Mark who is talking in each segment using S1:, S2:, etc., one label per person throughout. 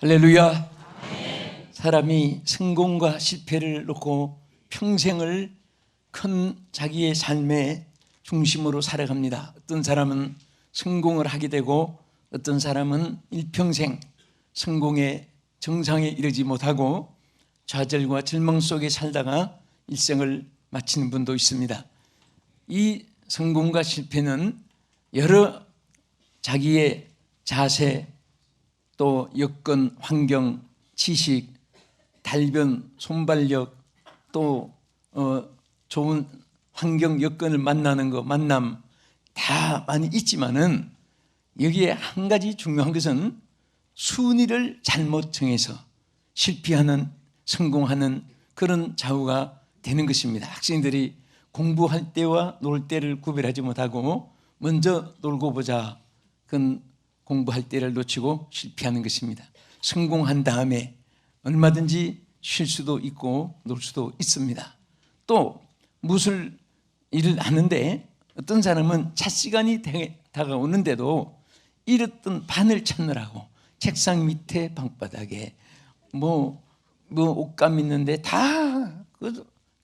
S1: 할렐루야. 사람이 성공과 실패를 놓고 평생을 큰 자기의 삶의 중심으로 살아갑니다. 어떤 사람은 성공을 하게 되고 어떤 사람은 일평생 성공의 정상에 이르지 못하고 좌절과 절망 속에 살다가 일생을 마치는 분도 있습니다. 이 성공과 실패는 여러 자기의 자세, 또 여건, 환경, 지식, 달변, 손발력, 또 좋은 환경, 여건을 만나는 거, 만남 다 많이 있지만은 여기에 한 가지 중요한 것은 순위를 잘못 정해서 실패하는, 성공하는 그런 좌우가 되는 것입니다. 학생들이 공부할 때와 놀 때를 구별하지 못하고 먼저 놀고 보자, 그건 공부할 때를 놓치고 실패하는 것입니다. 성공한 다음에 얼마든지 쉴 수도 있고 놀 수도 있습니다. 또 무슨 일을 하는데 어떤 사람은 차 시간이 다가오는데도 잃었던 반을 찾느라고 책상 밑에 방바닥에 뭐 옷감 있는데 다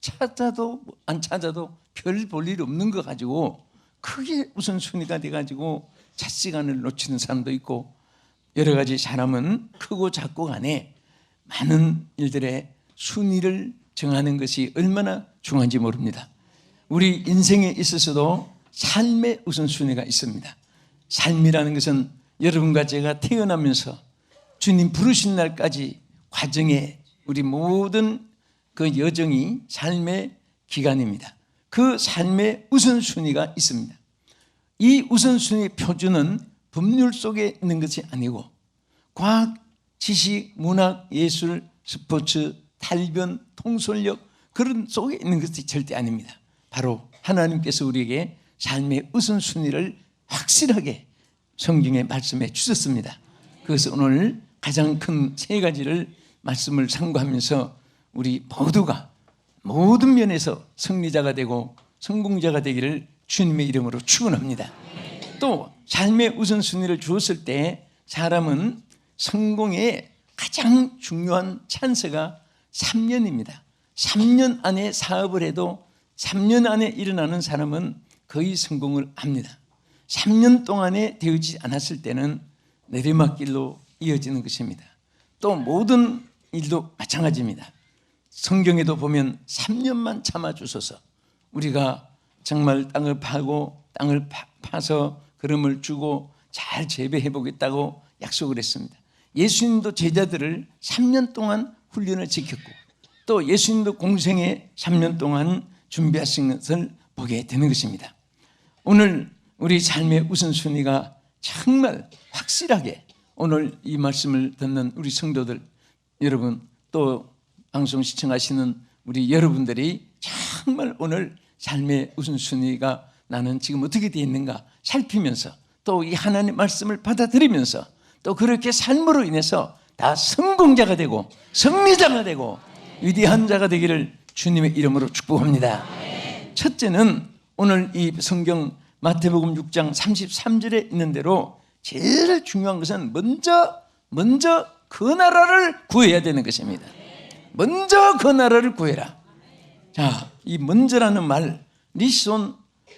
S1: 찾아도 안 찾아도 별 볼 일 없는 거 가지고 크게 우선순위가 돼가지고 차 시간을 놓치는 사람도 있고, 여러 가지 사람은 크고 작고 간에 많은 일들의 순위를 정하는 것이 얼마나 중요한지 모릅니다. 우리 인생에 있어서도 삶의 우선순위가 있습니다. 삶이라는 것은 여러분과 제가 태어나면서 주님 부르신 날까지 과정에 우리 모든 그 여정이 삶의 기간입니다. 그 삶의 우선순위가 있습니다. 이 우선순위 표준은 법률 속에 있는 것이 아니고 과학, 지식, 문학, 예술, 스포츠, 달변, 통솔력 그런 속에 있는 것이 절대 아닙니다. 바로 하나님께서 우리에게 삶의 우선순위를 확실하게 성경에 말씀해 주셨습니다. 그래서 오늘 가장 큰 세 가지를 말씀을 상고하면서 우리 모두가 모든 면에서 승리자가 되고 성공자가 되기를 주님의 이름으로 축원합니다. 또 삶의 우선순위를 주었을 때 사람은 성공의 가장 중요한 찬스가 3년입니다. 3년 안에 사업을 해도 3년 안에 일어나는 사람은 거의 성공을 합니다. 3년 동안에 되어지지 않았을 때는 내리막길로 이어지는 것입니다. 또 모든 일도 마찬가지입니다. 성경에도 보면 3년만 참아주소서, 우리가 정말 땅을 파고 땅을 파서 그름을 주고 잘 재배해 보겠다고 약속을 했습니다. 예수님도 제자들을 3년 동안 훈련을 지켰고 또 예수님도 공생에 3년 동안 준비하신 것을 보게 되는 것입니다. 오늘 우리 삶의 우선순위가 정말 확실하게 오늘 이 말씀을 듣는 우리 성도들 여러분, 또 방송 시청하시는 우리 여러분들이 정말 오늘 삶의 우선순위가 나는 지금 어떻게 되어 있는가 살피면서 또 이 하나님의 말씀을 받아들이면서 또 그렇게 삶으로 인해서 다 성공자가 되고 승리자가 되고 위대한 자가 되기를 주님의 이름으로 축복합니다. 첫째는 오늘 이 성경 마태복음 6장 33절에 있는 대로 제일 중요한 것은 먼저 그 나라를 구해야 되는 것입니다. 먼저 그 나라를 구해라. 자, 이 먼저라는 말,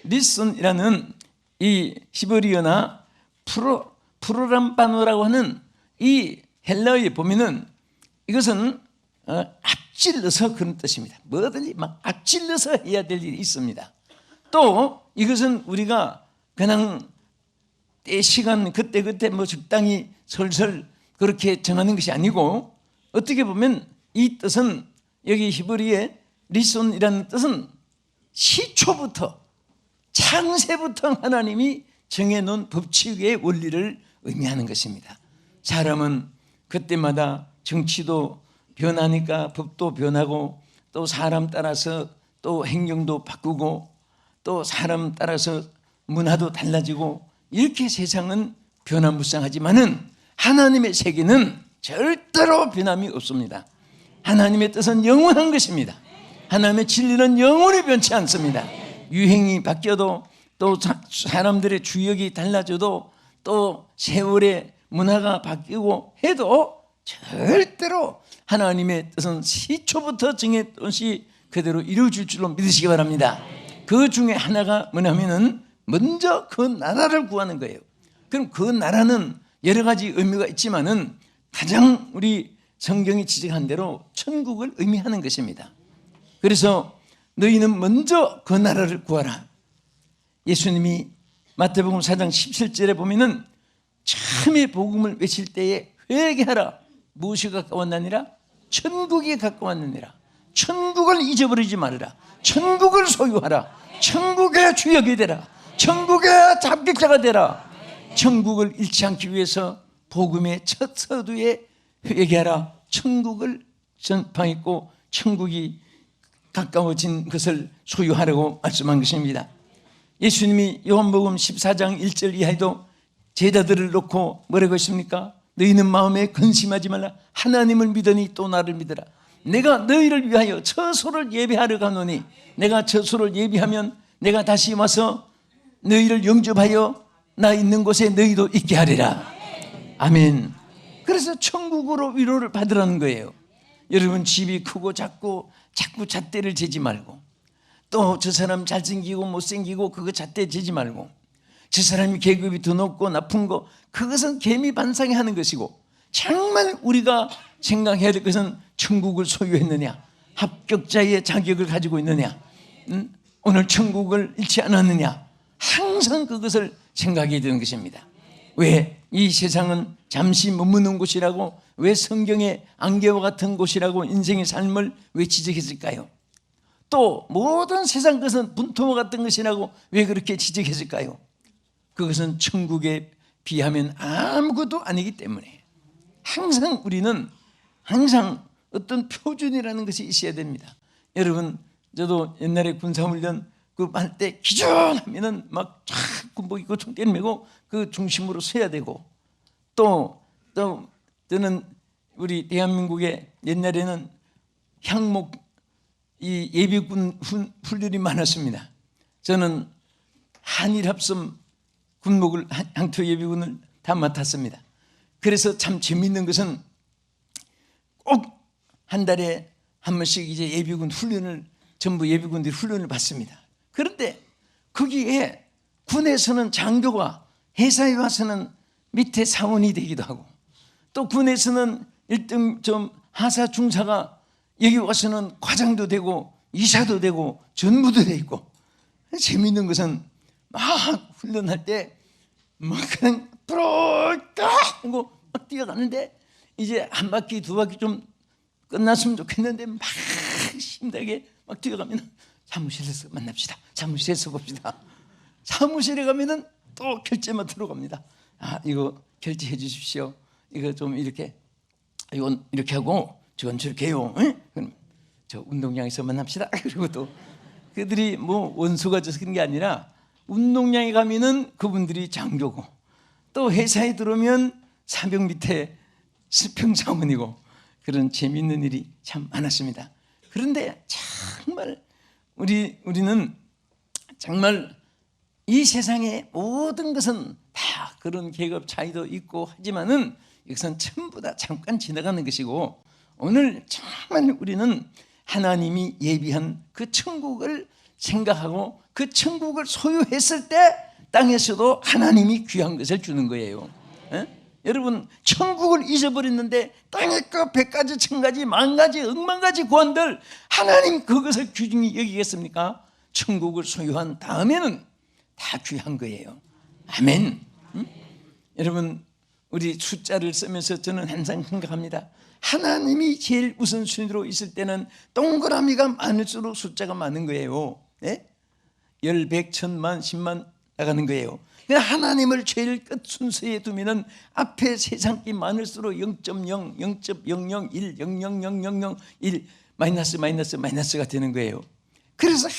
S1: 리손이라는 이 히브리어나 프로람바노라고 하는 이 헬라어에 보면은 이것은 앞질러서 그런 뜻입니다. 뭐든지 막 앞질러서 해야 될 일이 있습니다. 또 이것은 우리가 그냥 때 시간 그때 뭐 적당히 설설 그렇게 정하는 것이 아니고, 어떻게 보면 이 뜻은 여기 히브리의 리손이라는 뜻은 시초부터 창세부터 하나님이 정해놓은 법칙의 원리를 의미하는 것입니다. 사람은 그때마다 정치도 변하니까 법도 변하고 또 사람 따라서 또 행동도 바꾸고 또 사람 따라서 문화도 달라지고 이렇게 세상은 변화무쌍하지만은 하나님의 세계는 절대로 변함이 없습니다. 하나님의 뜻은 영원한 것입니다. 하나님의 진리는 영원히 변치 않습니다. 유행이 바뀌어도 또 사람들의 주역이 달라져도 또 세월의 문화가 바뀌고 해도 절대로 하나님의 뜻은 시초부터 정했던 것이 그대로 이루어질 줄로 믿으시기 바랍니다. 그 중에 하나가 뭐냐면은 먼저 그 나라를 구하는 거예요. 그럼 그 나라는 여러 가지 의미가 있지만은 가장 우리 성경이 지적한 대로 천국을 의미하는 것입니다. 그래서 너희는 먼저 그 나라를 구하라. 예수님이 마태복음 4장 17절에 보면은 처음에 복음을 외칠 때에 회개하라. 무엇이 가까웠느니라? 천국이 가까웠느니라. 천국을 잊어버리지 말아라. 천국을 소유하라. 천국의 주역이 되라. 천국의 잡객자가 되라. 천국을 잃지 않기 위해서 복음의 첫 서두에 회개하라. 천국을 전파했고 천국이 가까워진 것을 소유하라고 말씀한 것입니다. 예수님이 요한복음 14장 1절 이하에도 제자들을 놓고 뭐라고 했습니까? 너희는 마음에 근심하지 말라. 하나님을 믿으니 또 나를 믿으라. 내가 너희를 위하여 처소를 예비하러 가노니 내가 처소를 예비하면 내가 다시 와서 너희를 영접하여 나 있는 곳에 너희도 있게 하리라. 아멘. 그래서 천국으로 위로를 받으라는 거예요. 여러분 집이 크고 작고 자꾸 잣대를 재지 말고 또 저 사람 잘생기고 못생기고 그거 잣대 재지 말고 저 사람이 계급이 더 높고 나쁜 거 그것은 개미반상에 하는 것이고 정말 우리가 생각해야 될 것은 천국을 소유했느냐 합격자의 자격을 가지고 있느냐 오늘 천국을 잃지 않았느냐 항상 그것을 생각해야 되는 것입니다. 왜 이 세상은 잠시 머무는 곳이라고 왜 성경의 안개와 같은 곳이라고 인생의 삶을 왜 지적했을까요? 또 모든 세상 것은 분토와 같은 것이라고 왜 그렇게 지적했을까요? 그것은 천국에 비하면 아무것도 아니기 때문에 항상 우리는 항상 어떤 표준이라는 것이 있어야 됩니다. 여러분 저도 옛날에 군사훈련 그 할 때 기준하면은 막 쫙 군복 입고 총대를 메고 그 중심으로 서야 되고 또 저는 우리 대한민국에 옛날에는 향목 이 예비군 훈련이 많았습니다. 저는 한일합섬 군목을 향토 예비군을 다 맡았습니다. 그래서 참 재미있는 것은 꼭 한 달에 한 번씩 이제 예비군 훈련을 전부 예비군들이 훈련을 받습니다. 그런데 거기에 군에서는 장교가 회사에 와서는 밑에 사원이 되기도 하고 또 군에서는 1등 좀 하사 중사가 여기 와서는 과장도 되고 이사도 되고 전무도 돼 있고 재미있는 것은 막 훈련할 때 막 그냥 부러울까 하고 막 뛰어가는데 이제 한 바퀴 두 바퀴 좀 끝났으면 좋겠는데 막 힘들게 막 뛰어가면 사무실에서 만납시다. 사무실에서 봅시다. 사무실에 가면은 또 결제만 들어갑니다. 아 이거 결제해 주십시오. 이거 좀 이렇게 이건 이렇게 하고 저건 저렇게 해요. 그럼 저 운동장에서 만납시다. 그리고 또 그들이 뭐 원수가 져서 그런 게 아니라 운동장에 가면은 그분들이 장교고 또 회사에 들어오면 사병 밑에 수평사원이고 그런 재미있는 일이 참 많았습니다. 그런데 정말 우리는 정말 이 세상의 모든 것은 다 그런 계급 차이도 있고 하지만은 이것은 전부 다 잠깐 지나가는 것이고 오늘 정말 우리는 하나님이 예비한 그 천국을 생각하고 그 천국을 소유했을 때 땅에서도 하나님이 귀한 것을 주는 거예요. 여러분 천국을 잊어버렸는데 땅에 그 100가지 1000가지 10,000가지 억만가지 구원들 하나님 그것을 귀중히 여기겠습니까? 천국을 소유한 다음에는 다 귀한 거예요. 아멘. 여러분 우리 숫자를 쓰면서 저는 항상 생각합니다. 하나님이 제일 우선순위로 있을 때는 동그라미가 많을수록 숫자가 많은 거예요. 네? 10, 100, 1000만, 10만 나가는 거예요. 하나님을 제일 끝 순서에 두면은 앞에 세상이 많을수록 0.0, 0.001, 0.00001 마이너스가 되는 거예요. 그래서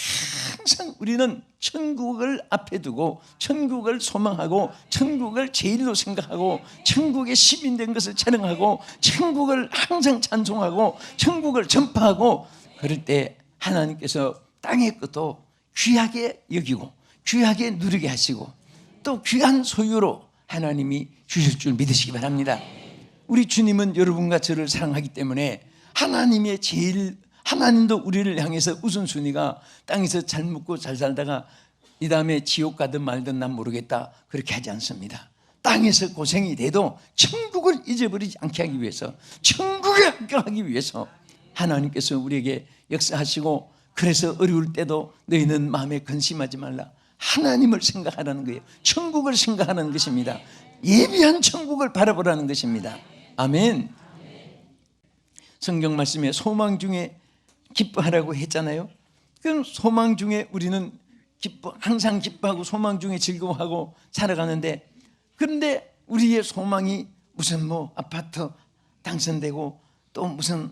S1: 항상 우리는 천국을 앞에 두고 천국을 소망하고 천국을 제일로 생각하고 천국의 시민된 것을 찬양하고 천국을 항상 찬송하고 천국을 전파하고 그럴 때 하나님께서 땅의 것도 귀하게 여기고 귀하게 누리게 하시고 또 귀한 소유로 하나님이 주실 줄 믿으시기 바랍니다. 우리 주님은 여러분과 저를 사랑하기 때문에 하나님도 우리를 향해서 우선순위가 땅에서 잘 먹고 잘 살다가 이 다음에 지옥 가든 말든 난 모르겠다, 그렇게 하지 않습니다. 땅에서 고생이 돼도 천국을 잊어버리지 않게 하기 위해서, 천국에 합격하기 위해서 하나님께서 우리에게 역사하시고, 그래서 어려울 때도 너희는 마음에 근심하지 말라, 하나님을 생각하라는 거예요. 천국을 생각하는 것입니다. 예비한 천국을 바라보라는 것입니다. 아멘. 성경 말씀에 소망 중에 기뻐하라고 했잖아요. 그럼 소망 중에 우리는 항상 기뻐하고 소망 중에 즐거워하고 살아가는데, 그런데 우리의 소망이 무슨 뭐 아파트 당선되고, 또 무슨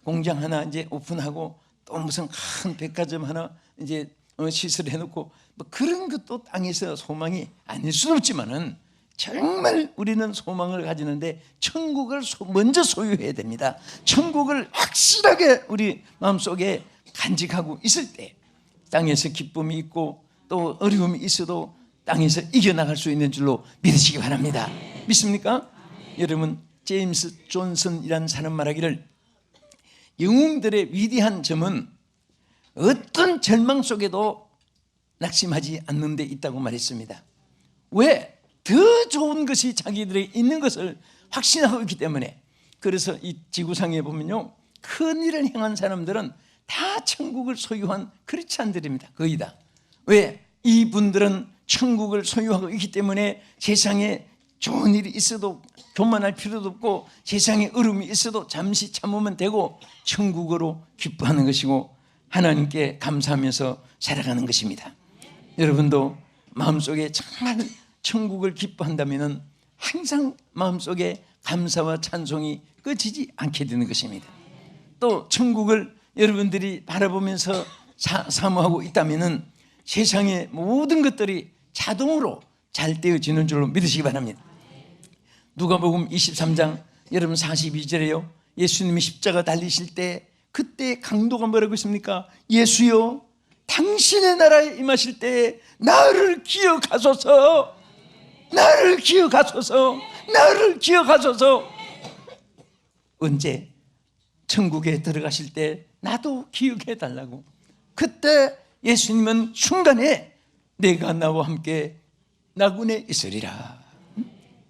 S1: 공장 하나 이제 오픈하고, 또 무슨 큰 백화점 하나 이제 시설해 놓고, 뭐 그런 것도 땅에서 소망이 아닐 수는 없지만은, 정말 우리는 소망을 가지는데 천국을 먼저 소유해야 됩니다. 천국을 확실하게 우리 마음속에 간직하고 있을 때 땅에서 기쁨이 있고 또 어려움이 있어도 땅에서 이겨나갈 수 있는 줄로 믿으시기 바랍니다. 믿습니까? 여러분, 제임스 존슨이라는 사람 말하기를, 영웅들의 위대한 점은 어떤 절망 속에도 낙심하지 않는 데 있다고 말했습니다. 왜? 더 좋은 것이 자기들에게 있는 것을 확신하고 있기 때문에. 그래서 이 지구상에 보면요, 큰 일을 행한 사람들은 다 천국을 소유한 크리스찬들입니다. 거의 다. 왜? 이분들은 천국을 소유하고 있기 때문에 세상에 좋은 일이 있어도 교만할 필요도 없고, 세상에 어려움이 있어도 잠시 참으면 되고 천국으로 기뻐하는 것이고 하나님께 감사하면서 살아가는 것입니다. 여러분도 마음속에 정말 천국을 기뻐한다면 항상 마음속에 감사와 찬송이 꺼지지 않게 되는 것입니다. 또 천국을 여러분들이 바라보면서 사모하고 있다면 세상의 모든 것들이 자동으로 잘 되어지는 줄로 믿으시기 바랍니다. 누가복음 23장 여러분 42절에요, 예수님이 십자가 달리실 때 그때 강도가 뭐라고 했습니까? 예수여, 당신의 나라에 임하실 때 나를 기억하소서, 나를 기억하소서, 나를 기억하소서. 언제? 천국에 들어가실 때 나도 기억해 달라고. 그때 예수님은 순간에 내가 나와 함께 나군에 있으리라,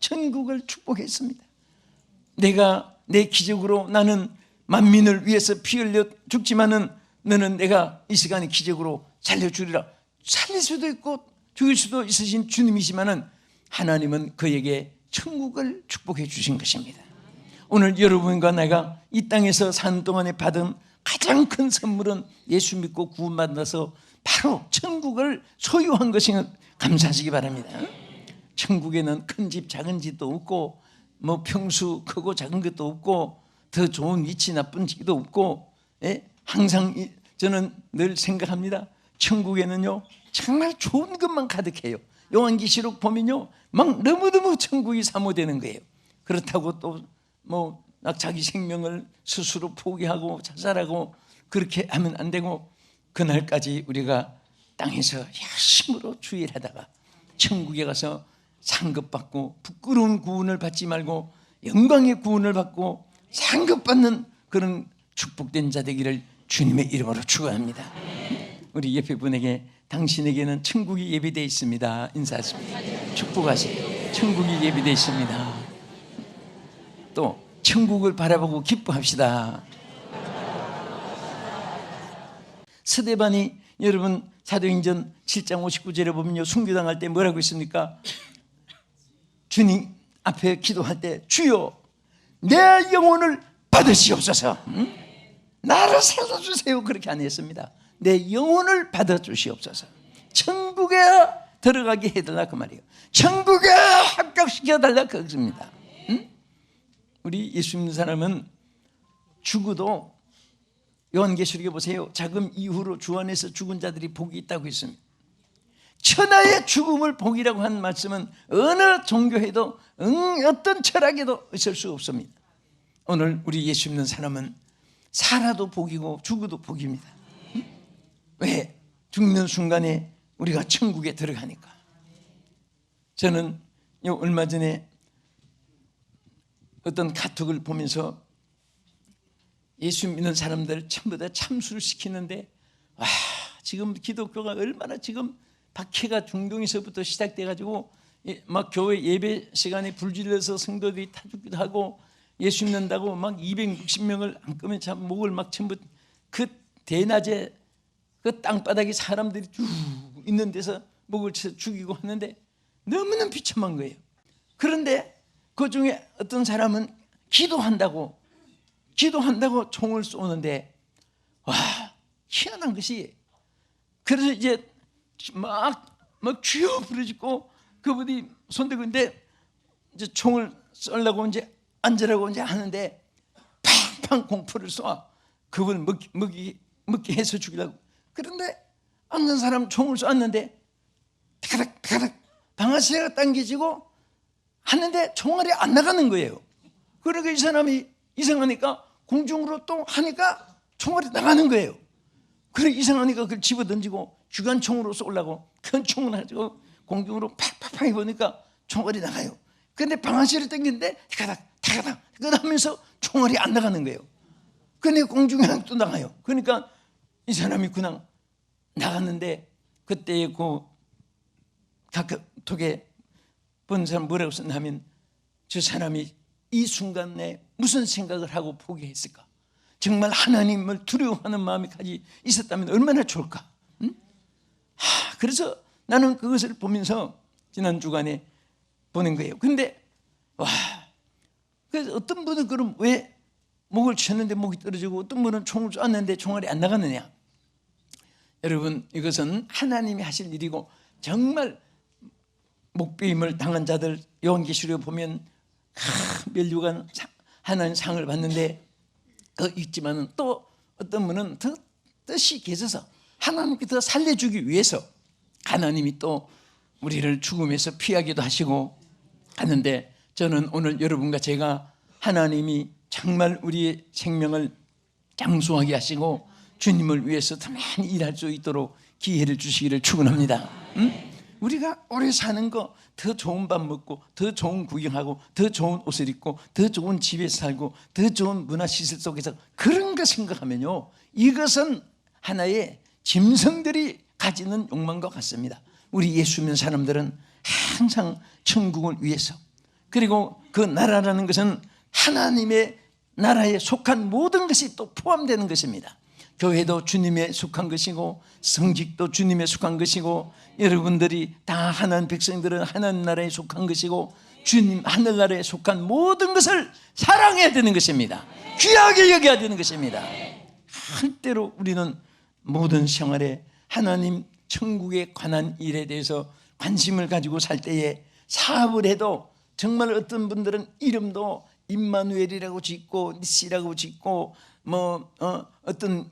S1: 천국을 축복했습니다. 내가 내 기적으로, 나는 만민을 위해서 피 흘려 죽지만은 너는 내가 이 시간에 기적으로 살려주리라. 살릴 수도 있고 죽일 수도 있으신 주님이시만은 하나님은 그에게 천국을 축복해 주신 것입니다. 오늘 여러분과 내가 이 땅에서 사는 동안에 받은 가장 큰 선물은 예수 믿고 구원받아서 바로 천국을 소유한 것인 감사하시기 바랍니다. 천국에는 큰 집 작은 집도 없고, 뭐 평수 크고 작은 것도 없고, 더 좋은 위치 나쁜 집도 없고, 항상 저는 늘 생각합니다. 천국에는요 정말 좋은 것만 가득해요. 요한계시록 보면요 막 너무너무 천국이 사모되는 거예요. 그렇다고 또 뭐 자기 생명을 스스로 포기하고 자살하고 그렇게 하면 안 되고, 그날까지 우리가 땅에서 열심으로 주일하다가 천국에 가서 상급받고 부끄러운 구원을 받지 말고 영광의 구원을 받고 상급받는 그런 축복된 자 되기를 주님의 이름으로 축원합니다. 우리 옆에 분에게 당신에게는 천국이 예비되어 있습니다 인사하십니다. 축복하세요. 천국이 예비되어 있습니다. 또 천국을 바라보고 기뻐합시다. 스데반이 여러분 사도행전 7장 59절에 보면요, 순교당할 때 뭐라고 했습니까? 주님 앞에 기도할 때 주여 내 영혼을 받으시옵소서, 나를 살려주세요, 그렇게 안 했습니다. 내 영혼을 받아주시옵소서. 천국에 들어가게 해달라 그 말이에요. 천국에 합격시켜달라 그것입니다. 우리 예수 믿는 사람은 죽어도, 요한계시록에 보세요, 자금 이후로 주 안에서 죽은 자들이 복이 있다고 했습니다. 천하의 죽음을 복이라고 한 말씀은 어느 종교에도 어떤 철학에도 있을 수 없습니다. 오늘 우리 예수 믿는 사람은 살아도 복이고 죽어도 복입니다. 왜? 죽는 순간에 우리가 천국에 들어가니까. 저는 얼마 전에 어떤 카톡을 보면서 예수 믿는 사람들 전부 다 참수를 시키는데, 와, 지금 기독교가 얼마나 지금 박해가 중동에서부터 시작돼 가지고 막 교회 예배 시간에 불질러서 성도들이 타죽기도 하고, 예수 믿는다고 막 260명을 안 끄면 참 목을 막 전부 그 대낮에 그 땅바닥에 사람들이 쭉 있는 데서 목을 쳐 죽이고 하는데 너무나 비참한 거예요. 그런데 그 중에 어떤 사람은 기도한다고 총을 쏘는데, 와, 희한한 것이, 그래서 이제 막 쥐어 부르짖고 그분이 손들고 있는데 이제 총을 쏘려고 이제 앉으라고 이제 하는데 팡팡 공포를 쏴 그분을 먹게 해서 죽이려고. 그런데 앉는 사람 총을 쐈는데 타닥타닥 방아쇠가 당겨지고 하는데 총알이 안 나가는 거예요. 그러니까 이 사람이 이상하니까 공중으로 또 하니까 총알이 나가는 거예요. 그래 이상하니까 그걸 집어던지고 주간총으로 쏘려고 큰 총을 가지고 공중으로 팍팍팍 해보니까 총알이 나가요. 그런데 방아쇠를 당기는데 타가닥 하면서 총알이 안 나가는 거예요. 그런데 공중에 또 나가요. 그러니까 이 사람이 그냥 나갔는데, 그때 그 카카오톡에 본 사람 뭐라고 썼냐면, 저 사람이 이 순간에 무슨 생각을 하고 포기했을까? 정말 하나님을 두려워하는 마음이 있었다면 얼마나 좋을까? 응? 그래서 나는 그것을 보면서 지난 주간에 보는 거예요. 근데 와, 그래서 어떤 분은 그럼 왜 목을 쳤는데 목이 떨어지고 어떤 분은 총을 쐈는데 총알이 안 나가느냐? 여러분, 이것은 하나님이 하실 일이고, 정말 목베임을 당한 자들 요한계시록에 보면 면류관 하나님 상을 받는데 있지만은 또 어떤 분은 더 뜻이 계셔서 하나님께 더 살려주기 위해서 하나님이 또 우리를 죽음에서 피하기도 하시고 하는데, 저는 오늘 여러분과 제가 하나님이 정말 우리의 생명을 장수하게 하시고 주님을 위해서 더 많이 일할 수 있도록 기회를 주시기를 축원합니다. 응? 우리가 오래 사는 거, 더 좋은 밥 먹고 더 좋은 구경하고 더 좋은 옷을 입고 더 좋은 집에 살고 더 좋은 문화시설 속에서 그런 거 생각하면요, 이것은 하나의 짐승들이 가지는 욕망과 같습니다. 우리 예수 믿는 사람들은 항상 천국을 위해서, 그리고 그 나라라는 것은 하나님의 나라에 속한 모든 것이 또 포함되는 것입니다. 교회도 주님에 속한 것이고 성직도 주님에 속한 것이고, 여러분들이 다 하나님 백성들은 하나님 나라에 속한 것이고, 주님 하늘나라에 속한 모든 것을 사랑해야 되는 것입니다. 귀하게 여겨야 되는 것입니다. 할대로 우리는 모든 생활에 하나님 천국에 관한 일에 대해서 관심을 가지고 살 때에, 사업을 해도 정말 어떤 분들은 이름도 임마누엘이라고 짓고 니시라고 짓고 어떤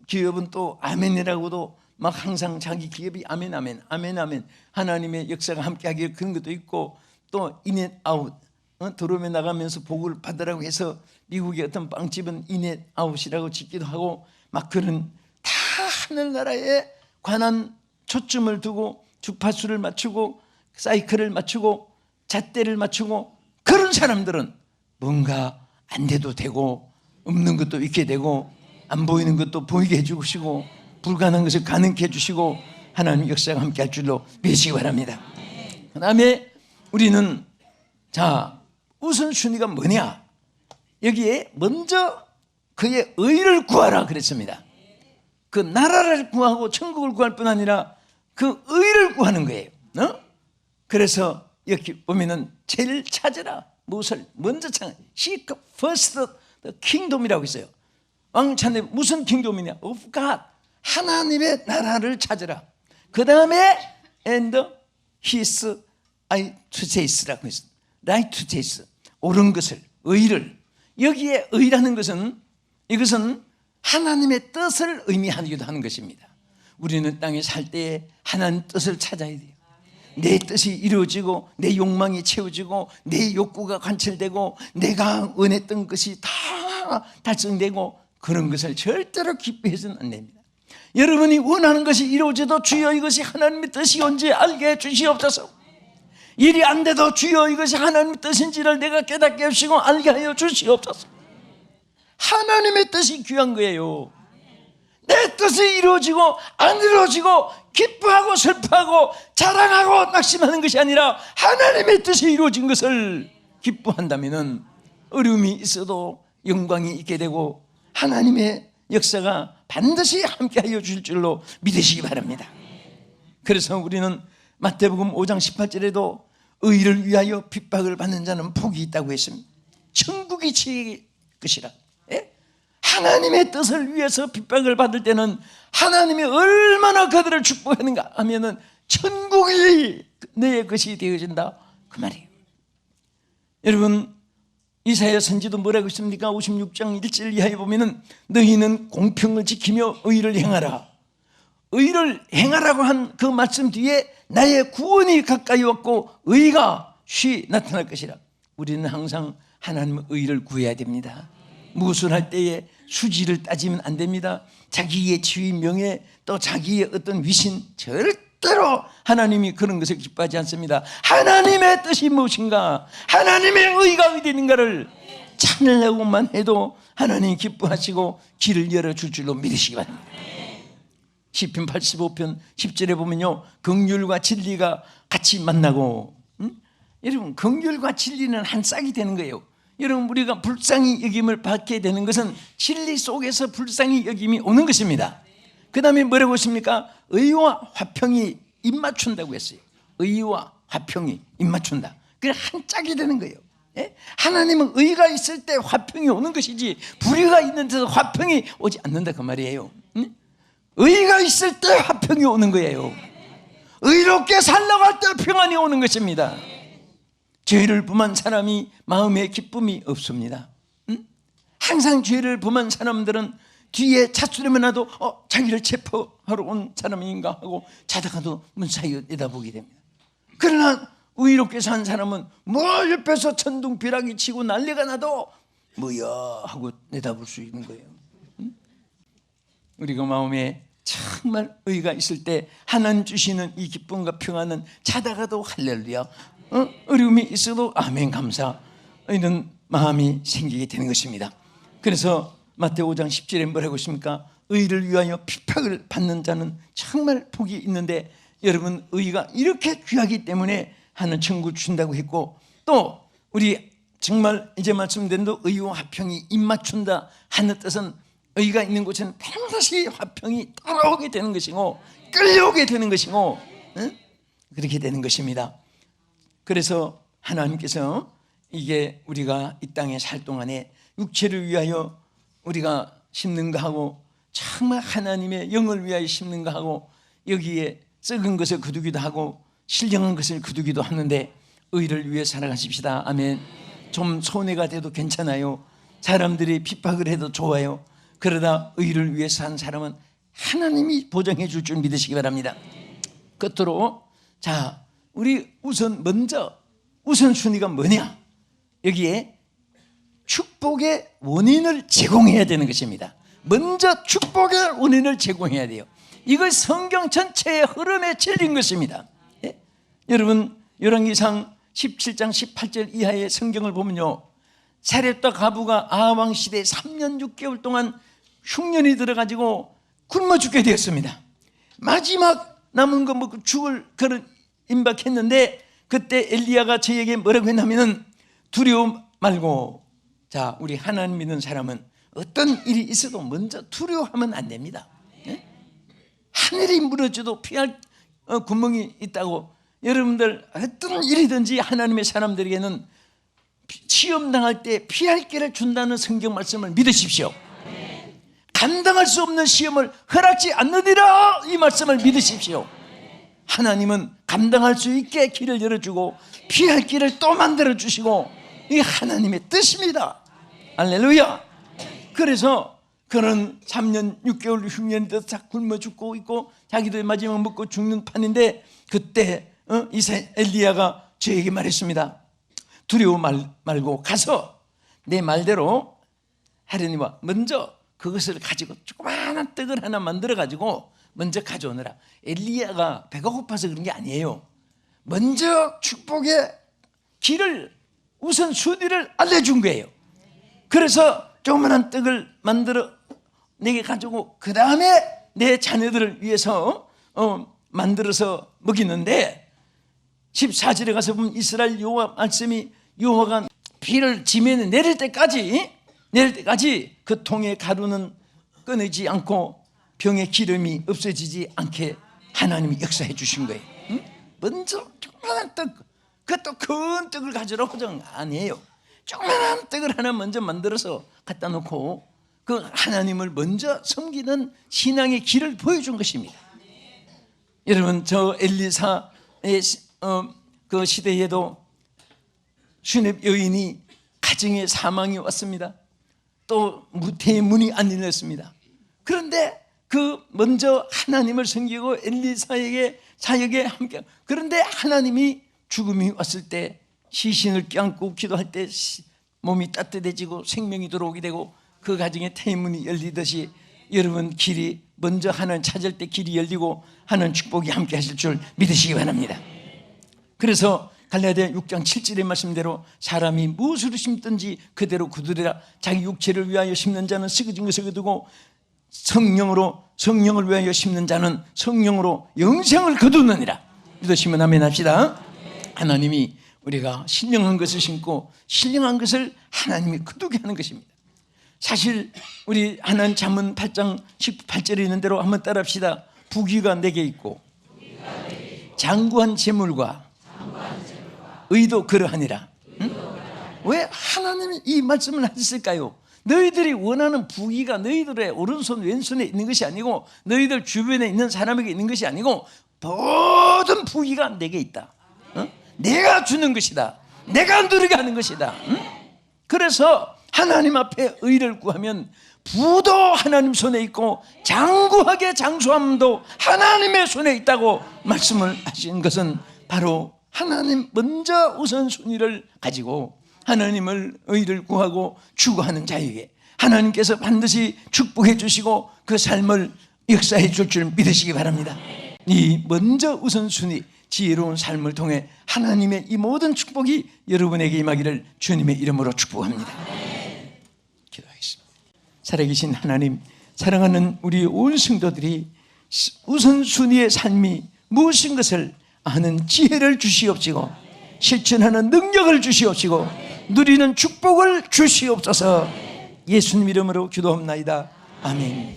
S1: 기업은 또 아멘이라고도 막 항상 자기 기업이 아멘 아멘 아멘 아멘 하나님의 역사가 함께하길, 그런 것도 있고, 또 인앤아웃 들어오며 나가면서 복을 받으라고 해서 미국의 어떤 빵집은 인앤아웃이라고 짓기도 하고, 막 그런 다 하늘나라에 관한 초점을 두고 주파수를 맞추고 사이클을 맞추고 잣대를 맞추고, 그런 사람들은 뭔가 안 돼도 되고 없는 것도 있게 되고 안 보이는 것도 보이게 해주시고 불가능한 것을 가능케 해주시고 하나님 역사가 함께 할 줄로 믿으시기 바랍니다. 그 다음에 우리는 우선순위가 뭐냐? 여기에 먼저 그의 의를 구하라 그랬습니다. 그 나라를 구하고 천국을 구할 뿐 아니라 그 의를 구하는 거예요. 그래서 여기 보면은 제일 찾으라. 무엇을 먼저 찾아? Seek first the kingdom이라고 있어요. 왕 찾는 무슨 킹덤이냐? Of God. 하나님의 나라를 찾으라. 그 다음에 and his righteous라고 했습니다. righteous, 옳은 것을, 의를. 여기에 의라는 것은, 이것은 하나님의 뜻을 의미하기도 하는 것입니다. 우리는 땅에 살 때에 하나님 뜻을 찾아야 돼요. 내 뜻이 이루어지고 내 욕망이 채워지고 내 욕구가 관철되고 내가 원했던 것이 다 달성되고, 그런 것을 절대로 기뻐해서는 안 됩니다. 여러분이 원하는 것이 이루어져도 주여 이것이 하나님의 뜻이온지 알게 해 주시옵소서. 일이 안 돼도 주여 이것이 하나님의 뜻인지를 내가 깨닫게 하시고 알게 하여 주시옵소서. 하나님의 뜻이 귀한 거예요. 내 뜻이 이루어지고 안 이루어지고 기뻐하고 슬퍼하고 자랑하고 낙심하는 것이 아니라 하나님의 뜻이 이루어진 것을 기뻐한다면 어려움이 있어도 영광이 있게 되고 하나님의 역사가 반드시 함께하여 주실 줄로 믿으시기 바랍니다. 그래서 우리는 마태복음 5장 18절에도 의를 위하여 핍박을 받는 자는 복이 있다고 했습니다. 천국이 제 것이라. 하나님의 뜻을 위해서 핍박을 받을 때는 하나님이 얼마나 그들을 축복하는가 하면은 천국이 내 것이 되어진다 그 말이에요. 여러분 이사야 선지도 뭐라고 했습니까? 56장 1절 이하에 보면은 너희는 공평을 지키며 의를 행하라. 의를 행하라고 한 그 말씀 뒤에 나의 구원이 가까이 왔고 의가 쉬 나타날 것이라. 우리는 항상 하나님의 의를 구해야 됩니다. 무엇을 할 때에 수지를 따지면 안 됩니다. 자기의 지위, 명예, 또 자기의 어떤 위신, 절대로 하나님이 그런 것을 기뻐하지 않습니다. 하나님의 뜻이 무엇인가, 하나님의 의가 어디 있는가를 찾으려고만 해도 하나님이 기뻐하시고 길을 열어줄 줄로 믿으시기 바랍니다. 시편 85편 10절에 보면요, 긍휼과 진리가 같이 만나고, 여러분 긍휼과 진리는 한 짝이 되는 거예요. 여러분 우리가 불쌍히 여김을 받게 되는 것은 진리 속에서 불쌍히 여김이 오는 것입니다. 그 다음에 뭐라고 했습니까? 의와 화평이 입맞춘다고 했어요. 의와 화평이 입맞춘다. 그래 한 짝이 되는 거예요. 하나님은 의가 있을 때 화평이 오는 것이지 불의가 있는 데서 화평이 오지 않는다 그 말이에요. 의가 있을 때 화평이 오는 거예요. 의롭게 살려고 할 때 평안이 오는 것입니다. 죄를 범한 사람이 마음에 기쁨이 없습니다. 항상 죄를 범한 사람들은 뒤에 찻소리만 나도 자기를 체포하러 온 사람인가 하고 자다가도 문 사이에 내다보게 됩니다. 그러나 의롭게 산 사람은 뭐 옆에서 천둥비락이 치고 난리가 나도 뭐야 하고 내다볼 수 있는 거예요. 우리가 마음에 정말 의가 있을 때 하나님 주시는 이 기쁨과 평안은 자다가도 할렐루야, 어려움이 있어도 아멘 감사, 이런 마음이 생기게 되는 것입니다. 그래서 마태오 5장 10절에 뭐라고 있습니까? 의를 위하여 핍박을 받는 자는 정말 복이 있는데, 여러분 의가 이렇게 귀하기 때문에 하는 천국 준다고 했고, 또 우리 정말 이제 말씀드린 대로 의와 화평이 입맞춘다 하는 뜻은 의가 있는 곳에는 반드시 화평이 따라오게 되는 것이고 끌려오게 되는 것이고 그렇게 되는 것입니다. 그래서 하나님께서 이게 우리가 이 땅에 살 동안에 육체를 위하여 우리가 심는가 하고 정말 하나님의 영을 위하여 심는가 하고 여기에 썩은 것을 거두기도 하고 신령한 것을 거두기도 하는데 의를 위해 살아가십시다. 아멘. 좀 손해가 돼도 괜찮아요. 사람들이 핍박을 해도 좋아요. 그러다 의를 위해 산 사람은 하나님이 보장해 줄 줄 믿으시기 바랍니다. 끝으로 자, 우리 먼저 우선순위가 뭐냐? 여기에 축복의 원인을 제공해야 되는 것입니다. 먼저 축복의 원인을 제공해야 돼요. 이걸 성경 전체의 흐름에 실린 것입니다. 여러분 열왕기상 17장 18절 이하의 성경을 보면요, 사렙과 가부가 아하왕 시대 3년 6개월 동안 흉년이 들어가지고 굶어 죽게 되었습니다. 마지막 남은 거 먹고 죽을 그런 임박했는데, 그때 엘리야가 저에게 뭐라고 했냐면 두려워 말고, 자 우리 하나님 믿는 사람은 어떤 일이 있어도 먼저 두려워하면 안 됩니다. 하늘이 무너져도 피할 구멍이 있다고, 여러분들 어떤 일이든지 하나님의 사람들에게는 시험당할 때 피할 길을 준다는 성경 말씀을 믿으십시오. 감당할 수 없는 시험을 허락지 않느니라, 이 말씀을 믿으십시오. 하나님은 감당할 수 있게 길을 열어주고 피할 길을 또 만들어주시고, 이게 하나님의 뜻입니다. 할렐루야. 그래서 그런 3년 6개월 흉년이 돼서 다 굶어 죽고 있고 자기도 마지막 먹고 죽는 판인데, 그때 엘리야가 저에게 말했습니다. 두려워 말고 가서 내 말대로 하려니와 먼저 그것을 가지고 조그마한 떡을 하나 만들어 가지고 먼저 가져오느라. 엘리야가 배가 고파서 그런 게 아니에요. 먼저 축복의 길을, 우선순위를 알려준 거예요. 그래서 조그만한 떡을 만들어 내게 가지고 그 다음에 내 자녀들을 위해서 만들어서 먹이는데, 14절에 가서 보면 이스라엘 여호와 말씀이, 여호와가 비를 지면에 내릴 때까지 그 통의 가루는 끊이지 않고 병의 기름이 없어지지 않게 하나님이 역사해 주신 거예요. 응? 먼저 조그만한 떡, 그것도 큰 떡을 가지라고 정 아니에요. 조그만한 떡을 하나 먼저 만들어서 갖다 놓고 그 하나님을 먼저 섬기는 신앙의 길을 보여준 것입니다. 여러분, 저 엘리사의 그 시대에도 수냅 여인이 가정에 사망이 왔습니다. 또 대문이 안 열렸습니다. 그런데 그 먼저 하나님을 섬기고 엘리사에게 사역에 함께, 그런데 하나님이 죽음이 왔을 때 시신을 껴안고 기도할 때 몸이 따뜻해지고 생명이 들어오게 되고 그 가정에 태문이 열리듯이 여러분 길이 먼저 하나님 찾을 때 길이 열리고 하나님 축복이 함께 하실 줄 믿으시기 바랍니다. 그래서 갈라디아 6장 7절의 말씀대로 사람이 무엇으로 심든지 그대로 거두리라. 자기 육체를 위하여 심는 자는 썩어진 것을 거두고 성령을 위하여 심는 자는 성령으로 영생을 거두느니라. 믿으시면 아멘 합시다. 하나님이 우리가 신령한 것을 심고 신령한 것을 하나님이 거두게 하는 것입니다. 사실 우리 하나님 잠언 8장 18절에 있는 대로 한번 따라합시다. 부귀가 내게 있고 장구한 재물과 의도 그러하니라. 응? 왜 하나님이 이 말씀을 하셨을까요? 너희들이 원하는 부귀가 너희들의 오른손 왼손에 있는 것이 아니고 너희들 주변에 있는 사람에게 있는 것이 아니고 모든 부귀가 내게 있다. 응? 내가 주는 것이다. 내가 누리게 하는 것이다. 응? 그래서 하나님 앞에 의를 구하면 부도 하나님 손에 있고 장구하게 장수함도 하나님의 손에 있다고 말씀을 하신 것은 바로 하나님 먼저 우선순위를 가지고 하나님을 의를 구하고 추구하는 자에게 하나님께서 반드시 축복해 주시고 그 삶을 역사해 줄 줄 믿으시기 바랍니다. 이 먼저 우선순위, 지혜로운 삶을 통해 하나님의 이 모든 축복이 여러분에게 임하기를 주님의 이름으로 축복합니다. 기도하겠습니다. 살아계신 하나님, 사랑하는 우리 온 성도들이 우선순위의 삶이 무엇인 것을 아는 지혜를 주시옵시고 실천하는 능력을 주시옵시고 누리는 축복을 주시옵소서. 예수님 이름으로 기도합나이다. 아멘.